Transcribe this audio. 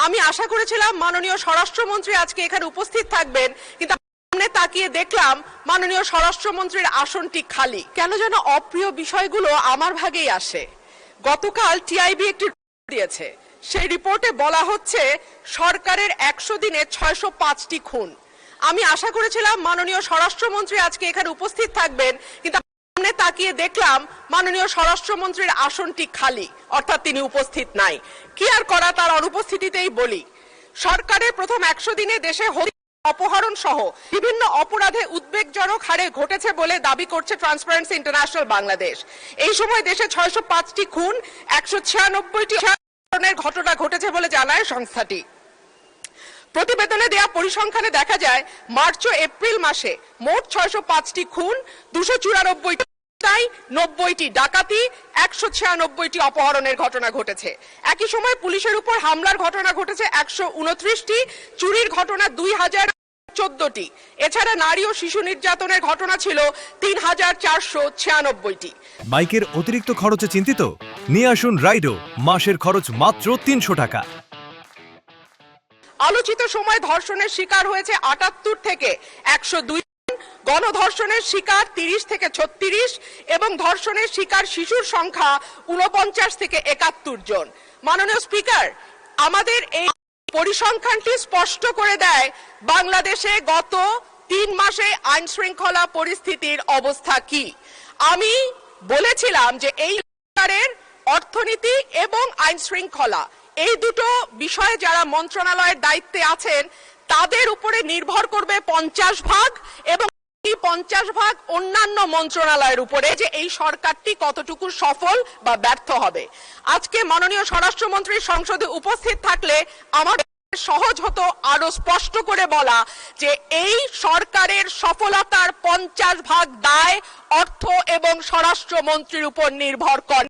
আমি আশা করেছিলাম মাননীয় স্বরাষ্ট্রমন্ত্রী আজকে এখানে উপস্থিত থাকবেন, কিন্তু সামনে তাকিয়ে দেখলাম মাননীয় স্বরাষ্ট্রমন্ত্রীর আসনটি খালি। কেন যেন অপ্রিয় বিষয়গুলো আমার ভাগেই আসে। গতকাল টিআইবি একটি রিপোর্ট দিয়েছে, সেই রিপোর্টে বলা হচ্ছে সরকারের 100 দিনে 605টি খুন। আমি আশা করেছিলাম মাননীয় স্বরাষ্ট্রমন্ত্রী আজকে এখানে উপস্থিত থাকবেন, কিন্তু সামনে তাকিয়ে দেখলাম মাননীয় স্বরাষ্ট্রমন্ত্রীর আসনটি খালি, অর্থাৎ তিনি উপস্থিত নাই। কি আর করা, তার অনুপস্থিতিতেই বলি। সরকারের প্রথম 100 দিনে দেশে অপহরণ সহ বিভিন্ন অপরাধে উদ্বেগজনক হারে ঘটেছে বলে দাবি করছে ট্রান্সপারেন্সি ইন্টারন্যাশনাল বাংলাদেশ। এই সময় দেশে 605টি খুন, 196টি অপহরণের ঘটনা ঘটেছে বলে জানায় সংস্থাটি। প্রতিবেদনে দেয়া পরিসংখ্যানে দেখা যায় মার্চ ও এপ্রিল মাসে মোট 605টি খুন, 294টি 90টি ডাকাতি, 196টি অপহরণের ঘটনা ঘটেছে। একই সময় পুলিশের উপর হামলার ঘটনা ঘটেছে 129টি, চুরির ঘটনা 2014টি। এছাড়া নারী ও শিশু নির্যাতনের ঘটনা ছিল 3496টি। বাইকের অতিরিক্ত খরচে চিন্তিত? নিয়ে আসুন রাইডো, মাসের খরচ মাত্র 300 টাকা। আলোচিত সময় ধর্ষণের শিকার হয়েছে 78 থেকে 102, গণধর্ষণের শিকার 30 থেকে 36 এবং ধর্ষণের শিকার শিশুর সংখ্যা 49 থেকে 71 জন। মাননীয় স্পিকার, আমাদের এই পরিসংখ্যানটি স্পষ্ট করে দেয় বাংলাদেশে গত 3 মাসে আইন শৃঙ্খলা পরিস্থিতির অবস্থা কি। আমি বলেছিলাম যে এই সরকারের অর্থনীতি এবং আইন শৃঙ্খলা এই দুটো বিষয়ে যারা মন্ত্রণালয়ের দায়িত্বে আছেন তাদের উপরে নির্ভর করবে 50 ভাগ, এবং 50 ভাগ অন্যান্য মন্ত্রণালয়ের উপরে যে এই সরকারটি কতটুকু সফল বা ব্যর্থ হবে। আজকে মাননীয় স্বরাষ্ট্রমন্ত্রী সংসদে উপস্থিত থাকলে আমার সহজ হতো আরো স্পষ্ট করে বলা যে এই সরকারের সফলতার 50 ভাগ দায় অর্থ এবং স্বরাষ্ট্রমন্ত্রীর উপর নির্ভর করে।